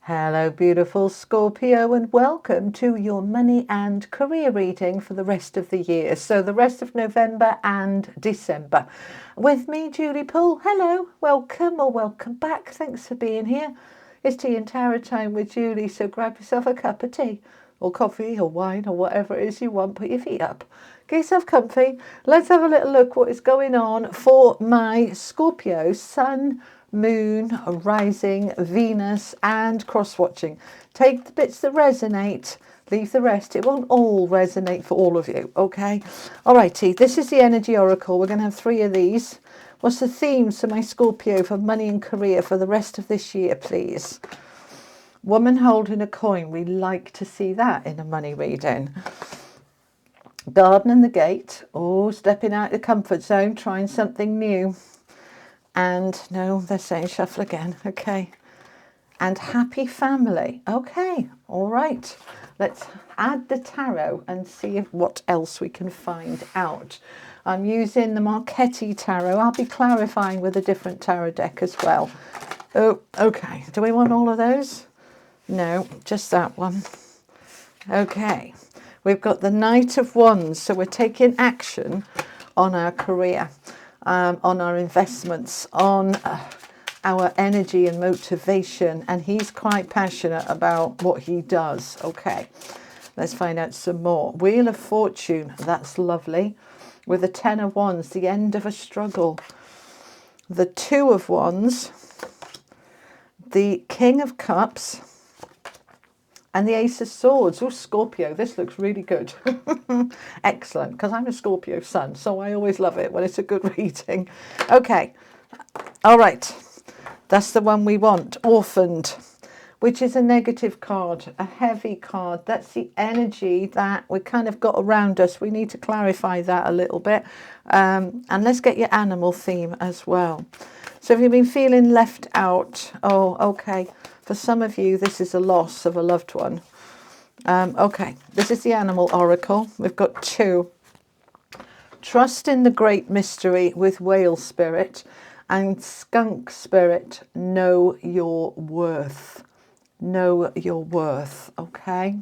Hello, beautiful Scorpio, and welcome to your money and career reading for the rest of the year. So the rest of November and December. With me, Julie Poole. Hello, welcome or welcome back. Thanks for being here. It's tea and tarot time with Julie, so grab yourself a cup of tea or coffee or wine or whatever it is you want. Put your feet up. Get yourself comfy. Let's have a little look what is going on for my Scorpio Sun, Moon, Rising, Venus and cross-watching. Take the bits that resonate, leave the rest. It won't all resonate for all of you, okay? Alrighty, this is the Energy Oracle. We're going to have 3 of these. What's the themes for my Scorpio for money and career for the rest of this year, please? Woman holding a coin. We like to see that in a money reading. Garden and the gate. Oh, stepping out of the comfort zone, trying something new. And no, they're saying shuffle again. Okay. And happy family. Okay. All right. Let's add the tarot and see what else we can find out. I'm using the Marchetti tarot. I'll be clarifying with a different tarot deck as well. Oh, okay. Do we want all of those? No, just that one. Okay. We've got the Knight of Wands. So we're taking action on our career. On our investments, on our energy and motivation, and he's quite passionate about what he does. Okay, let's find out some more. Wheel of Fortune, that's lovely. With the 10 of Wands, the end of a struggle. The 2 of Wands, the King of Cups, and the Ace of Swords. Oh, Scorpio, this looks really good. Excellent, because I'm a Scorpio sun, so I always love it when it's a good reading. Okay, all right. That's the one we want, Orphaned, which is a negative card, a heavy card. That's the energy that we kind of got around us. We need to clarify that a little bit. And let's get your animal theme as well. So have you been feeling left out? Oh, okay. For some of you, this is a loss of a loved one. Okay, this is the Animal Oracle. We've got 2. Trust in the Great Mystery with Whale Spirit and Skunk Spirit. Know your worth. Know your worth, okay?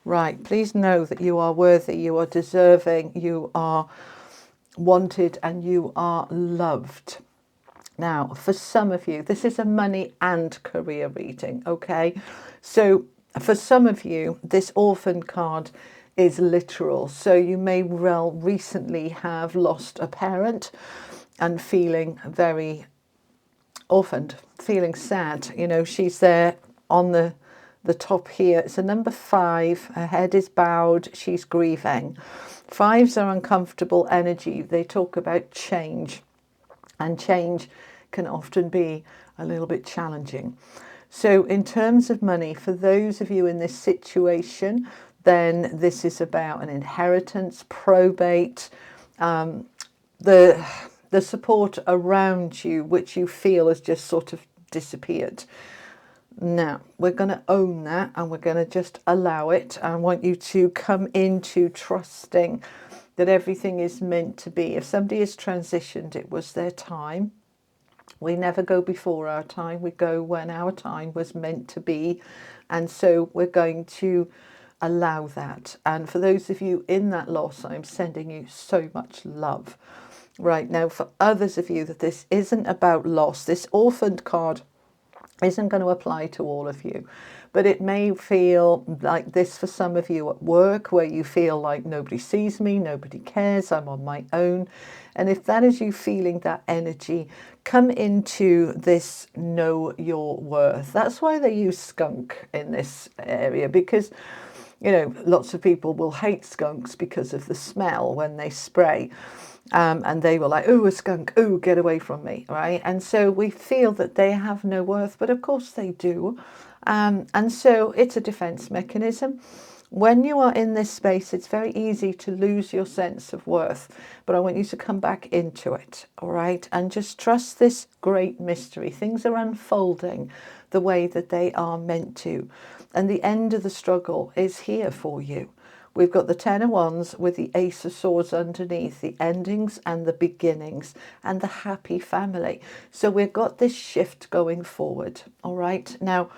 Right, please know that you are worthy, you are deserving, you are wanted and you are loved. Now, for some of you, this is a money and career reading, okay? So for some of you, this orphan card is literal. So you may well recently have lost a parent and feeling very orphaned, feeling sad. You know, she's there on the top here. It's a number 5. Her head is bowed. She's grieving. 5s are uncomfortable energy. They talk about change. And change can often be a little bit challenging. So in terms of money, for those of you in this situation, then this is about an inheritance, probate, the support around you, which you feel has just sort of disappeared. Now, we're going to own that and we're going to just allow it. I want you to come into trusting that everything is meant to be. If somebody has transitioned, it was their time. We never go before our time. We go when our time was meant to be. And so we're going to allow that. And for those of you in that loss, I'm sending you so much love. Right now, for others of you that this isn't about loss, this orphaned card isn't going to apply to all of you, but it may feel like this for some of you at work, where you feel like nobody sees me, nobody cares, I'm on my own. And if that is you feeling that energy, come into this know your worth. That's why they use skunk in this area, because you know, lots of people will hate skunks because of the smell when they spray. And they were like, oh, a skunk, oh, get away from me, right? And so we feel that they have no worth, but of course they do. And so it's a defense mechanism. When you are in this space, it's very easy to lose your sense of worth, but I want you to come back into it, all right? And just trust this great mystery. Things are unfolding the way that they are meant to. And the end of the struggle is here for you. We've got the 10 of Wands with the Ace of Swords underneath, the endings and the beginnings, and the happy family. So we've got this shift going forward, all right? Now,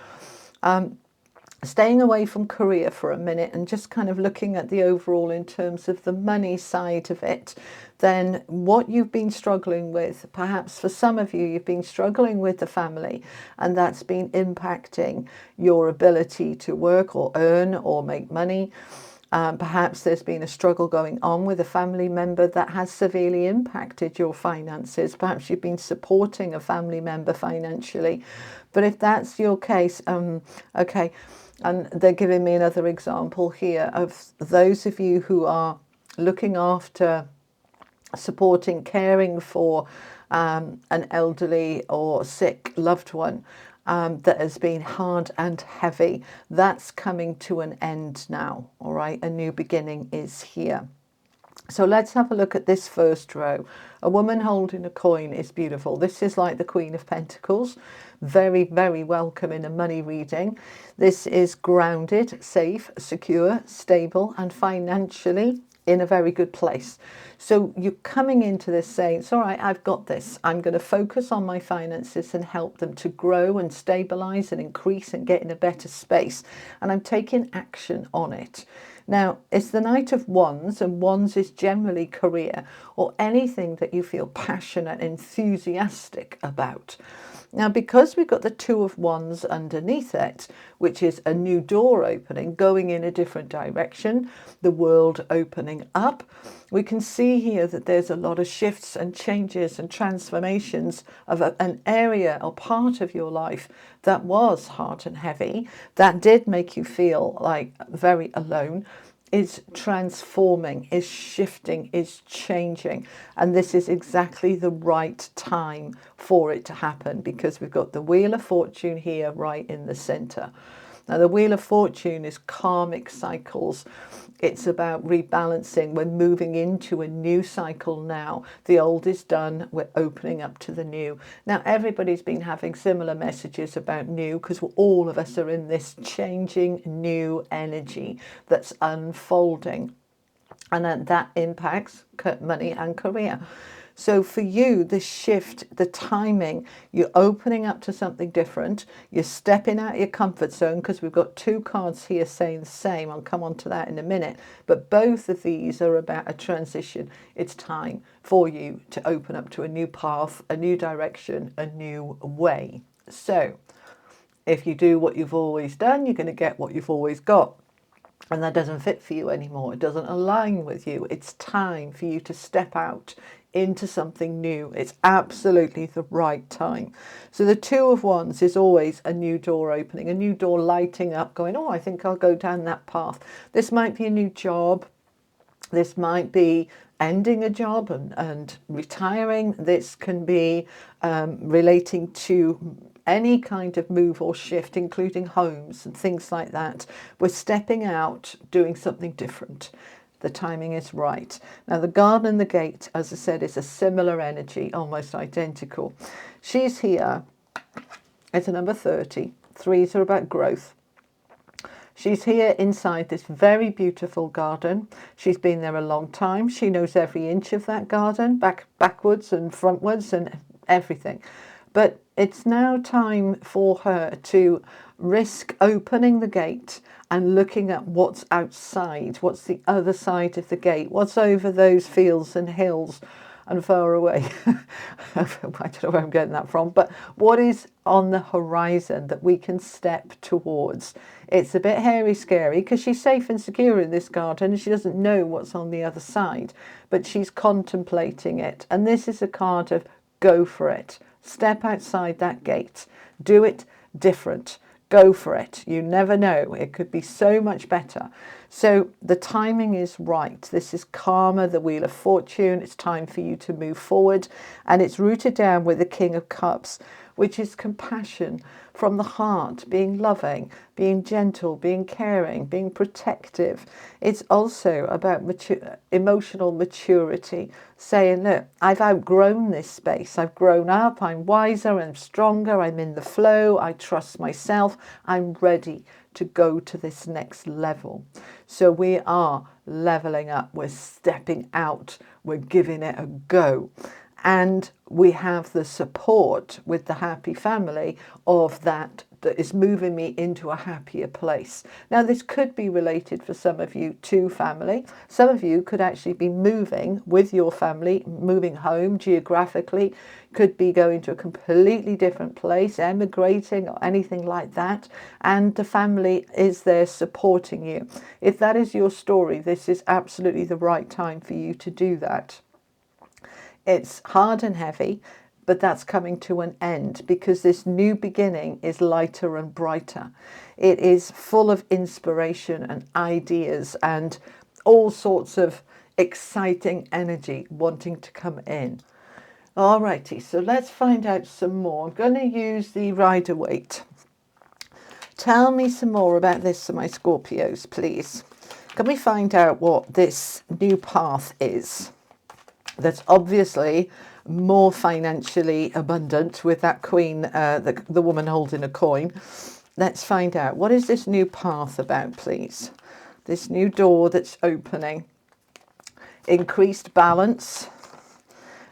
Staying away from career for a minute and just kind of looking at the overall in terms of the money side of it, then what you've been struggling with, perhaps for some of you, you've been struggling with the family, and that's been impacting your ability to work or earn or make money. Perhaps there's been a struggle going on with a family member that has severely impacted your finances. Perhaps you've been supporting a family member financially. But if that's your case, okay, and they're giving me another example here of those of you who are looking after, supporting, caring for an elderly or sick loved one that has been hard and heavy. That's coming to an end now, all right? A new beginning is here. So let's have a look at this first row. A woman holding a coin is beautiful. This is like the Queen of Pentacles. Very, very welcome in a money reading. This is grounded, safe, secure, stable, and financially in a very good place. So you're coming into this saying, it's all right, I've got this. I'm going to focus on my finances and help them to grow and stabilize and increase and get in a better space. And I'm taking action on it. Now, it's the Knight of Wands, and Wands is generally career or anything that you feel passionate, enthusiastic about. Now, because we've got the Two of Wands underneath it, which is a new door opening, going in a different direction, the world opening up, we can see here that there's a lot of shifts and changes and transformations of an area or part of your life that was hard and heavy, that did make you feel like very alone, is transforming, is shifting, is changing. And this is exactly the right time for it to happen, because we've got the Wheel of Fortune here right in the center. Now, the Wheel of Fortune is karmic cycles. It's about rebalancing. We're moving into a new cycle now. The old is done. We're opening up to the new. Now, everybody's been having similar messages about new, because all of us are in this changing new energy that's unfolding. And that impacts money and career. So for you, the shift, the timing, you're opening up to something different. You're stepping out of your comfort zone, because we've got two cards here saying the same. I'll come on to that in a minute. But both of these are about a transition. It's time for you to open up to a new path, a new direction, a new way. So if you do what you've always done, you're going to get what you've always got. And that doesn't fit for you anymore. It doesn't align with you. It's time for you to step out into something new. It's absolutely the right time. So the Two of Wands is always a new door opening, a new door lighting up, going, oh, I think I'll go down that path. This might be a new job. This might be ending a job and retiring. This can be relating to any kind of move or shift, including homes and things like that. We're stepping out, doing something different. The timing is right. Now, the Garden and the Gate, as I said, is a similar energy, almost identical. She's here. It's a number 30. Threes are about growth. She's here inside this very beautiful garden. She's been there a long time. She knows every inch of that garden, backwards and frontwards and everything. But it's now time for her to risk opening the gate and looking at what's outside, what's the other side of the gate, what's over those fields and hills and far away. I don't know where I'm getting that from, but what is on the horizon that we can step towards. It's a bit hairy scary, because she's safe and secure in this garden and she doesn't know what's on the other side, but she's contemplating it. And this is a card of go for it. Step outside that gate. Do it different. Go for it. You never know. It could be so much better. So the timing is right. This is karma, the Wheel of Fortune. It's time for you to move forward. And it's rooted down with the King of Cups, which is compassion from the heart, being loving, being gentle, being caring, being protective. It's also about emotional maturity, saying, look, I've outgrown this space. I've grown up. I'm wiser. I'm stronger. I'm in the flow. I trust myself. I'm ready to go to this next level. So we are leveling up. We're stepping out. We're giving it a go. And we have the support with the happy family of that that is moving me into a happier place. Now, this could be related for some of you to family. Some of you could actually be moving with your family, moving home geographically, could be going to a completely different place, emigrating or anything like that, and the family is there supporting you. If that is your story, this is absolutely the right time for you to do that. It's hard and heavy, but that's coming to an end because this new beginning is lighter and brighter. It is full of inspiration and ideas and all sorts of exciting energy wanting to come in. Alrighty, so let's find out some more. I'm going to use the Rider-Waite. Tell me some more about this for my Scorpios, please. Can we find out what this new path is? That's obviously more financially abundant with that queen, the woman holding a coin. Let's find out. What is this new path about, please? This new door that's opening. Increased balance.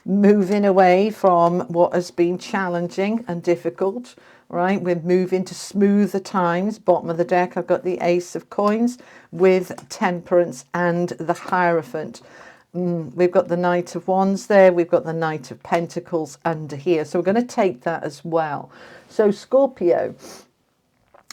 Moving away from what has been challenging and difficult, right? We're moving to smoother times. Bottom of the deck, I've got the Ace of Coins with Temperance and the Hierophant. We've got the Knight of Wands there. We've got the Knight of Pentacles under here. So we're going to take that as well. So Scorpio,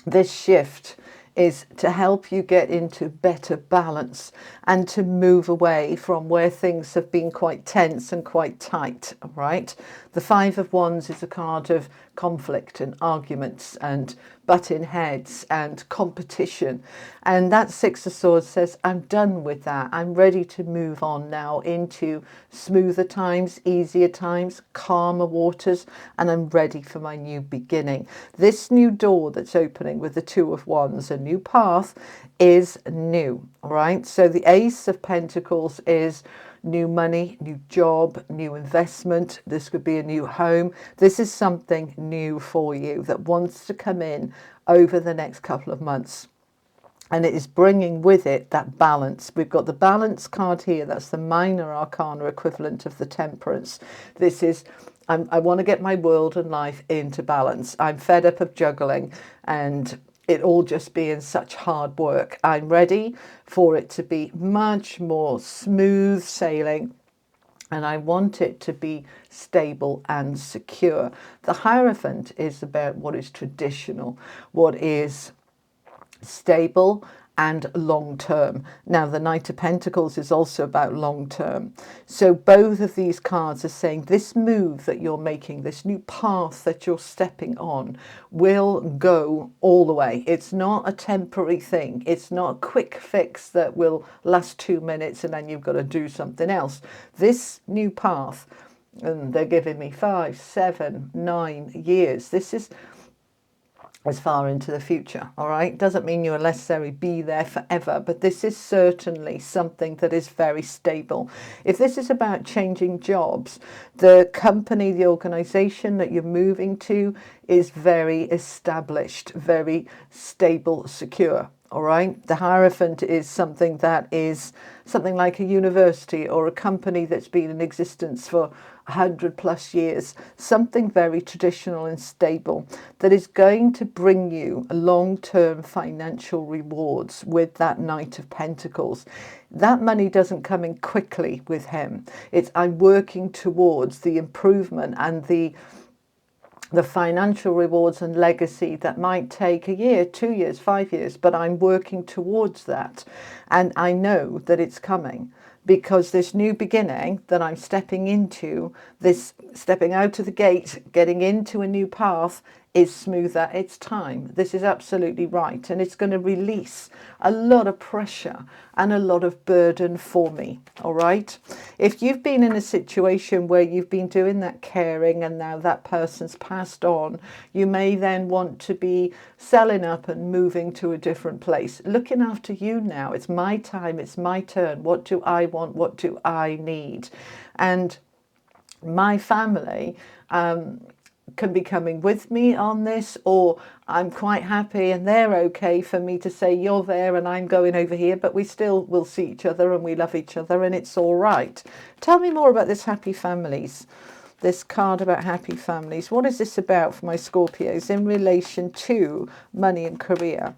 this shift is to help you get into better balance and to move away from where things have been quite tense and quite tight, right? The Five of Wands is a card of conflict and arguments and butting heads and competition. And that Six of Swords says, I'm done with that. I'm ready to move on now into smoother times, easier times, calmer waters, and I'm ready for my new beginning. This new door that's opening with the Two of Wands, a new path, is new, right? So the Ace of Pentacles is new money, new job, new investment. This could be a new home. This is something new for you that wants to come in over the next couple of months. And it is bringing with it that balance. We've got the balance card here. That's the minor arcana equivalent of the Temperance. This is, I want to get my world and life into balance. I'm fed up of juggling and it all just being such hard work. I'm ready for it to be much more smooth sailing, and I want it to be stable and secure. The Hierophant is about what is traditional, what is stable and long term. Now the Knight of Pentacles is also about long term. So both of these cards are saying this move that you're making, this new path that you're stepping on, will go all the way. It's not a temporary thing. It's not a quick fix that will last 2 minutes and then you've got to do something else. This new path, and they're giving me 5, 7, 9 years. This is as far into the future, all right? Doesn't mean you'll necessarily be there forever, but this is certainly something that is very stable. If this is about changing jobs, the company, the organization that you're moving to is very established, very stable, secure. All right, the Hierophant is something that is something like a university or a company that's been in existence for 100+ years, something very traditional and stable that is going to bring you long-term financial rewards with that Knight of Pentacles. That money doesn't come in quickly with him. It's I'm working towards the improvement and the financial rewards and legacy that might take a year, 2 years, 5 years, but I'm working towards that. And I know that it's coming because this new beginning that I'm stepping into, this stepping out of the gate, getting into a new path, is smoother. It's time. This is absolutely right. And it's going to release a lot of pressure and a lot of burden for me. All right. If you've been in a situation where you've been doing that caring and now that person's passed on, you may then want to be selling up and moving to a different place. Looking after you now. It's my time. It's my turn. What do I want? What do I need? And my family, can be coming with me on this, or I'm quite happy and they're okay for me to say you're there and I'm going over here, but we still will see each other and we love each other and it's all right. Tell me more about this happy families. this card about happy families. What is this about for my Scorpios in relation to money and career?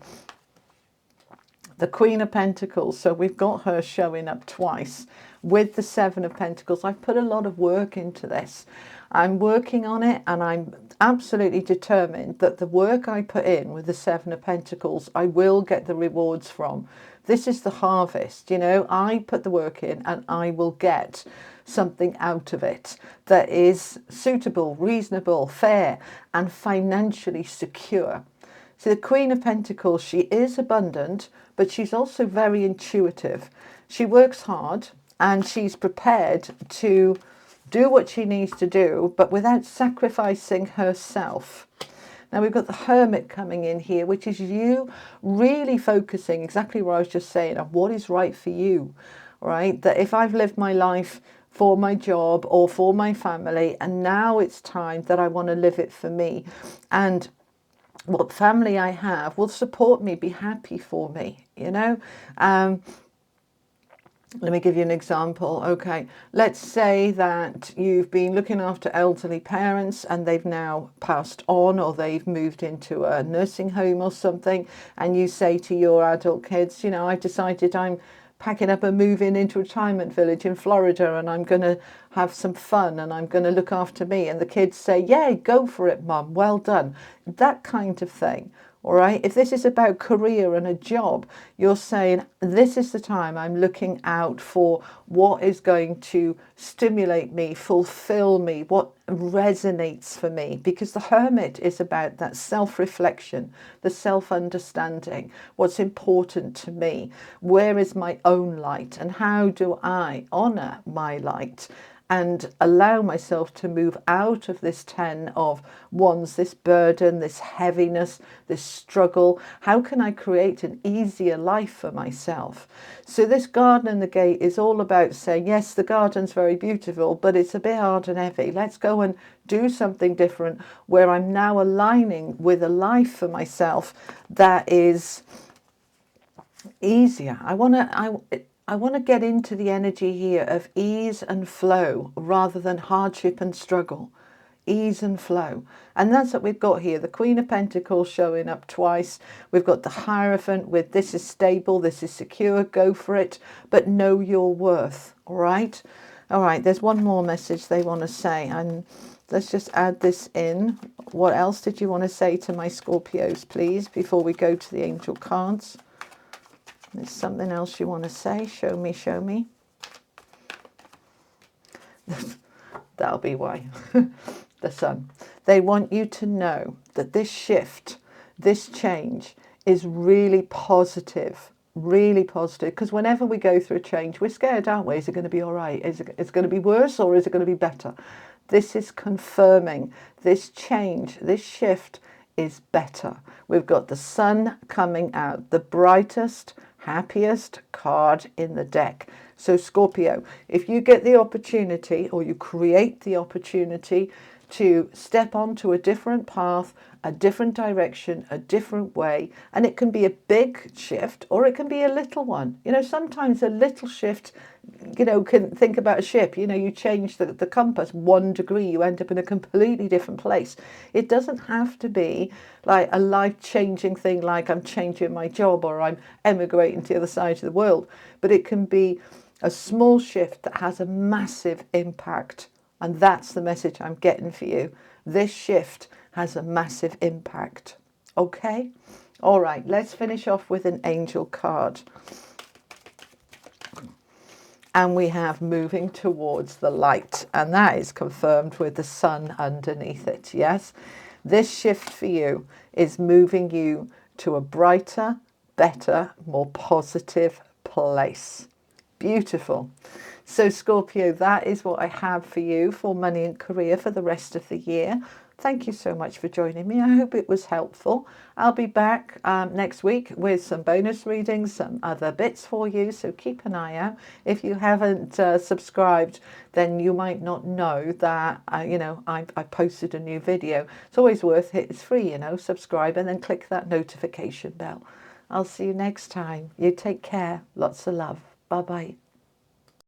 The Queen of Pentacles, so we've got her showing up twice with the Seven of Pentacles. I've put a lot of work into this. I'm working on it, and I'm absolutely determined that the work I put in with the Seven of Pentacles, I will get the rewards from. This is the harvest, you know. I put the work in and I will get something out of it that is suitable, reasonable, fair, and financially secure. So the Queen of Pentacles, she is abundant, but she's also very intuitive. She works hard and she's prepared to do what she needs to do, but without sacrificing herself. Now we've got the Hermit coming in here, which is you really focusing exactly what I was just saying on what is right for you, right? That if I've lived my life for my job or for my family, and now it's time that I want to live it for me, and what family I have will support me, be happy for me, you know. Let me give you an example. Okay, let's say that you've been looking after elderly parents and they've now passed on, or they've moved into a nursing home or something, and you say to your adult kids, you know, I've decided I'm packing up and moving into a retirement village in Florida, and I'm going to have some fun and I'm going to look after me. And the kids say, yeah, go for it, Mum, well done. That kind of thing. All right. If this is about career and a job, you're saying this is the time I'm looking out for what is going to stimulate me, fulfill me, what resonates for me. Because the Hermit is about that self-reflection, the self-understanding, what's important to me, where is my own light, and how do I honor my light and allow myself to move out of this 10 of Wands, this burden, this heaviness, this struggle. How can I create an easier life for myself? So this garden and the gate is all about saying, yes, the garden's very beautiful, but it's a bit hard and heavy. Let's go and do something different where I'm now aligning with a life for myself that is easier. I want to get into the energy here of ease and flow rather than hardship and struggle. Ease and flow. And that's what we've got here. The Queen of Pentacles showing up twice. We've got the Hierophant with this is stable, this is secure, go for it, but know your worth. All right. All right. There's one more message they want to say. And let's just add this in. What else did you want to say to my Scorpios, please, before we go to the angel cards? There's something else you want to say. Show me, show me. That'll be why. The Sun. They want you to know that this shift, this change is really positive. Really positive. Because whenever we go through a change, we're scared, aren't we? Is it going to be all right? Is it going to be worse, or is it going to be better? This is confirming this change, this shift is better. We've got the Sun coming out, the brightest, happiest card in the deck. So Scorpio, if you get the opportunity, or you create the opportunity to step onto a different path, a different direction, a different way, and it can be a big shift or it can be a little one. You know, sometimes a little shift, you know, can think about a ship, you know, you change the compass 1 degree, you end up in a completely different place. It doesn't have to be like a life-changing thing like I'm changing my job or I'm emigrating to the other side of the world, but it can be a small shift that has a massive impact. And that's the message I'm getting for you. This shift has a massive impact. Okay? All right, let's finish off with an angel card. And we have moving towards the light. And that is confirmed with the Sun underneath it. Yes? This shift for you is moving you to a brighter, better, more positive place. Beautiful. So Scorpio, that is what I have for you for money and career for the rest of the year. Thank you so much for joining me. I hope it was helpful. I'll be back next week with some bonus readings, some other bits for you. So keep an eye out. If you haven't subscribed, then you might not know that, I posted a new video. It's always worth it. It's free, you know, subscribe and then click that notification bell. I'll see you next time. You take care. Lots of love. Bye-bye.